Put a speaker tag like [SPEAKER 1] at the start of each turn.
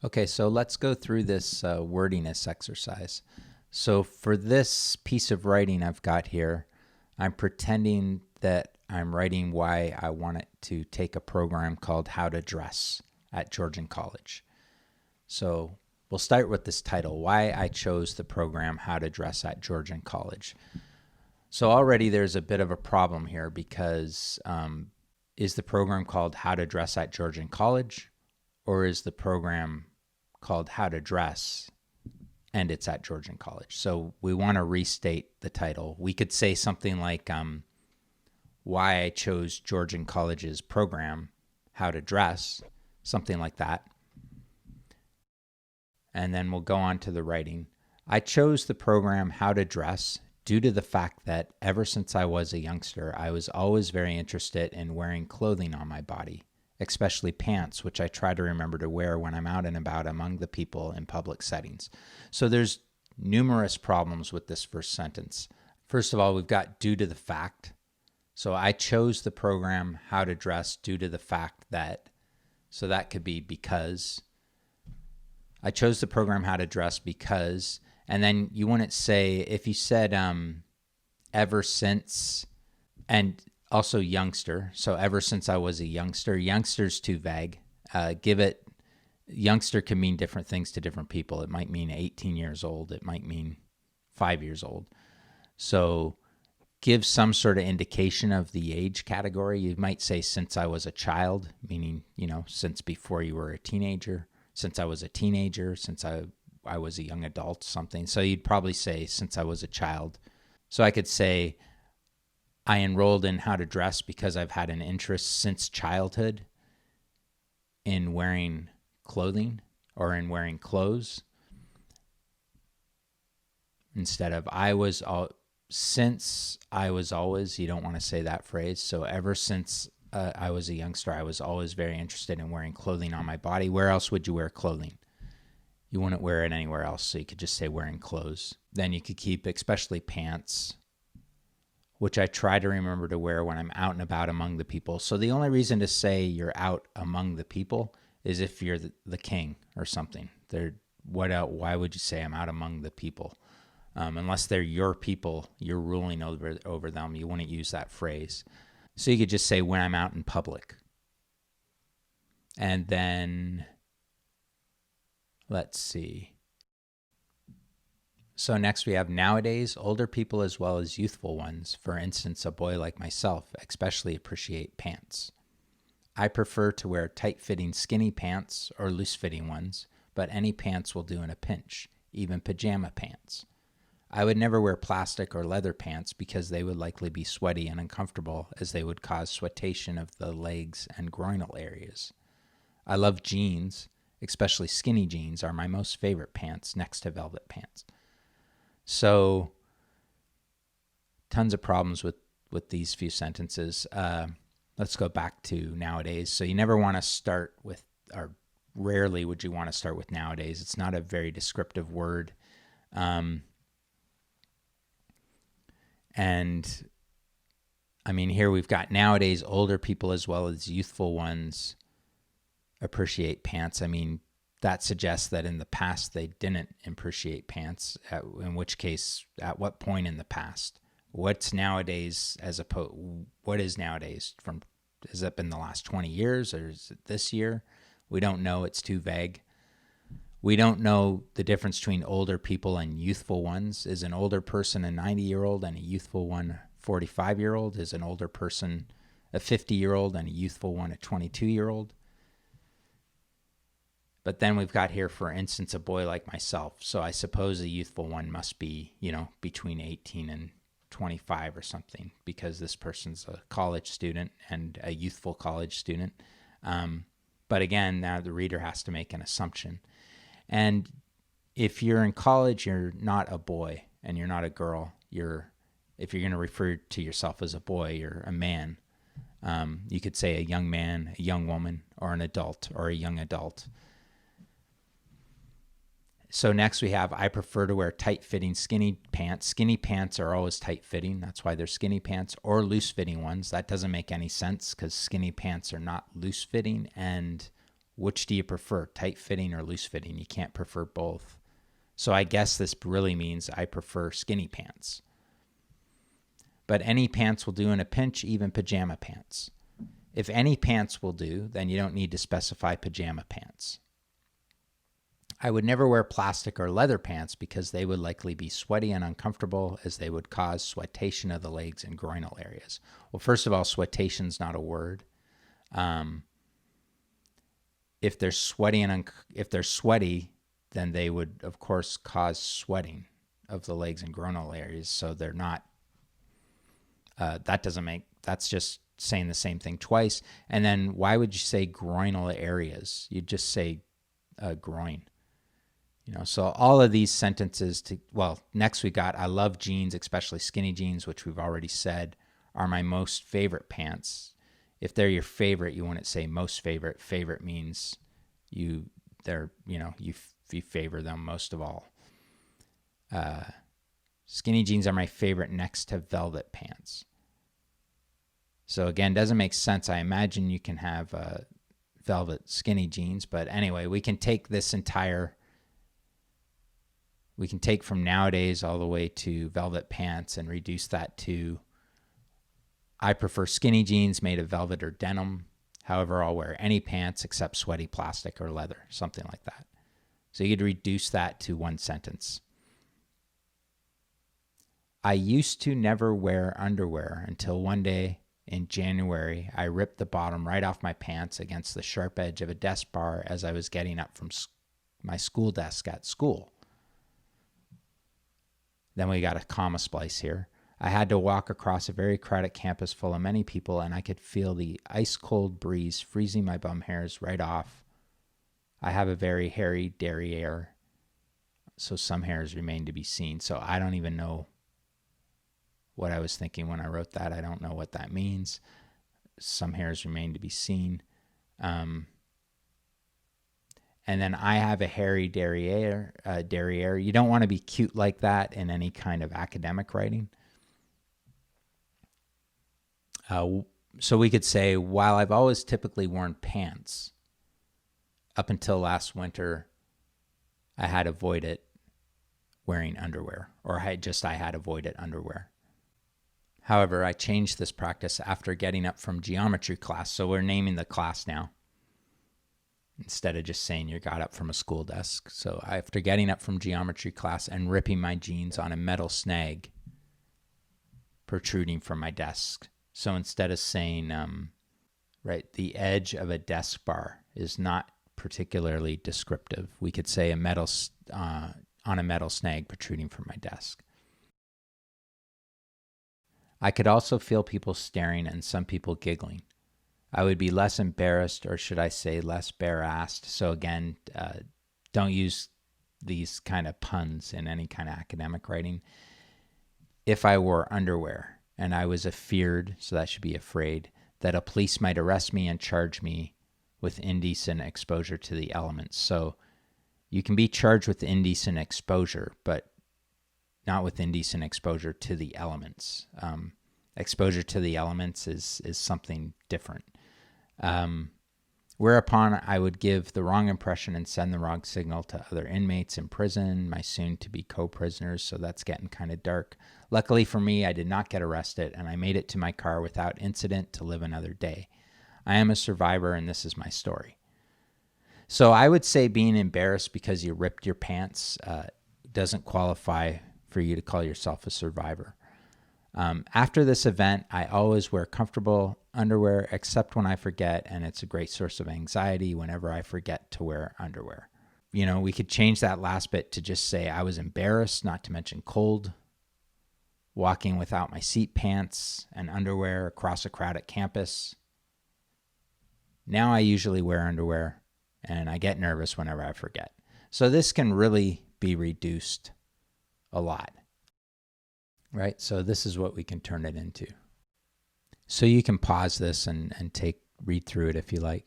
[SPEAKER 1] Okay, so let's go through this wordiness exercise. So for this piece of writing I've got here, I'm pretending that I'm writing why I want it to take a program called How to Dress at Georgian College. So we'll start with this title, Why I Chose the Program How to Dress at Georgian College. So already there's a bit of a problem here because is the program called How to Dress at Georgian College, or is the program called How to Dress and it's at Georgian College? So we want to restate the title. We could say something like why I chose Georgian College's program, How to Dress, something like that. And then we'll go on to the writing. I chose the program How to Dress due to the fact that ever since I was a youngster, I was always very interested in wearing clothing on my body, especially pants, which I try to remember to wear when I'm out and about among the people in public settings. So there's numerous problems with this first sentence. First of all, we've got due to the fact. So I chose the program How to Dress due to the fact that, so that could be because. I chose the program How to Dress because, and then you wouldn't say, if you said ever since, and also youngster, so ever since I was a youngster, youngster's too vague. Youngster can mean different things to different people. It might mean 18 years old. It might mean 5 years old. So give some sort of indication of the age category. You might say since I was a child, meaning, since before you were a teenager, since I was a teenager, since I was a young adult, something. So you'd probably say since I was a child. So I could say I enrolled in How to Dress because I've had an interest since childhood in wearing clothing or in wearing clothes, instead of since I was always. You don't want to say that phrase. So ever since I was a youngster, I was always very interested in wearing clothing on my body. Where else would you wear clothing? You wouldn't wear it anywhere else, so you could just say wearing clothes. Then you could keep especially pants, which I try to remember to wear when I'm out and about among the people. So the only reason to say you're out among the people is if you're the king or something. Why would you say I'm out among the people? Unless they're your people, you're ruling over them, you wouldn't use that phrase. So you could just say when I'm out in public. And then, let's see. So next we have nowadays, older people as well as youthful ones, for instance, a boy like myself, especially appreciate pants. I prefer to wear tight-fitting skinny pants or loose-fitting ones, but any pants will do in a pinch, even pajama pants. I would never wear plastic or leather pants because they would likely be sweaty and uncomfortable, as they would cause sweatation of the legs and groinal areas. I love jeans, especially skinny jeans are my most favorite pants next to velvet pants. So tons of problems with these few sentences. Let's go back to nowadays. So you never want to start with, or rarely would you want to start with nowadays. It's not a very descriptive word. And I mean, here we've got nowadays older people as well as youthful ones appreciate pants. I mean, that suggests that in the past they didn't appreciate pants, in which case, at what point in the past? What's nowadays what is nowadays? Has that been the last 20 years or is it this year? We don't know. It's too vague. We don't know the difference between older people and youthful ones. Is an older person a 90-year-old and a youthful one 45-year-old? Is an older person a 50-year-old and a youthful one a 22-year-old? But then we've got here, for instance, a boy like myself. So I suppose a youthful one must be, between 18 and 25 or something, because this person's a college student and a youthful college student. But again, now the reader has to make an assumption. And if you're in college, you're not a boy and you're not a girl. If you're going to refer to yourself as a boy, you're a man. You could say a young man, a young woman, or an adult, or a young adult. So next we have, I prefer to wear tight-fitting skinny pants. Skinny pants are always tight-fitting. That's why they're skinny pants, or loose-fitting ones. That doesn't make any sense because skinny pants are not loose-fitting, and which do you prefer, tight fitting or loose fitting? You can't prefer both. So I guess this really means I prefer skinny pants. But any pants will do in a pinch, even pajama pants. If any pants will do, then you don't need to specify pajama pants. I would never wear plastic or leather pants because they would likely be sweaty and uncomfortable, as they would cause sweatation of the legs and groinal areas. Well, first of all, sweatation is not a word. If they're sweaty then they would, of course, cause sweating of the legs and groinal areas. So they're not. That's just saying the same thing twice. And then why would you say groinal areas? You'd just say groin. So all of these sentences next we got, I love jeans, especially skinny jeans, which we've already said are my most favorite pants. If they're your favorite, you wouldn't say most favorite. Favorite means you favor them most of all. Skinny jeans are my favorite next to velvet pants. So again, doesn't make sense. I imagine you can have velvet skinny jeans, but anyway, we can take from nowadays all the way to velvet pants and reduce that to, I prefer skinny jeans made of velvet or denim. However, I'll wear any pants except sweaty plastic or leather, something like that. So you could reduce that to one sentence. I used to never wear underwear until one day in January, I ripped the bottom right off my pants against the sharp edge of a desk bar as I was getting up from my school desk at school. Then we got a comma splice here. I had to walk across a very crowded campus full of many people, and I could feel the ice-cold breeze freezing my bum hairs right off. I have a very hairy derriere, so some hairs remain to be seen. So I don't even know what I was thinking when I wrote that. I don't know what that means. Some hairs remain to be seen. And then I have a hairy derriere. You don't want to be cute like that in any kind of academic writing. So we could say, while I've always typically worn pants, up until last winter, I had avoided wearing underwear, or I had avoided underwear. However, I changed this practice after getting up from geometry class, so we're naming the class now, instead of just saying you got up from a school desk. So after getting up from geometry class and ripping my jeans on a metal snag protruding from my desk. So instead of saying, the edge of a desk bar is not particularly descriptive. We could say on a metal snag protruding from my desk. I could also feel people staring and some people giggling. I would be less embarrassed, or should I say less embarrassed. So again, don't use these kind of puns in any kind of academic writing. If I wore underwear and I was afeared, so that should be afraid, that a police might arrest me and charge me with indecent exposure to the elements. So you can be charged with indecent exposure, but not with indecent exposure to the elements. Exposure to the elements is something different. Whereupon I would give the wrong impression and send the wrong signal to other inmates in prison, my soon-to-be co-prisoners, so that's getting kind of dark. Luckily for me, I did not get arrested, and I made it to my car without incident to live another day. I am a survivor, and this is my story. So I would say being embarrassed because you ripped your pants doesn't qualify for you to call yourself a survivor. After this event, I always wear comfortable underwear except when I forget, and it's a great source of anxiety whenever I forget to wear underwear. We could change that last bit to just say I was embarrassed, not to mention cold, walking without my seat pants and underwear across a crowded campus. Now I usually wear underwear, and I get nervous whenever I forget. So this can really be reduced a lot. Right? So this is what we can turn it into. So you can pause this and read through it if you like.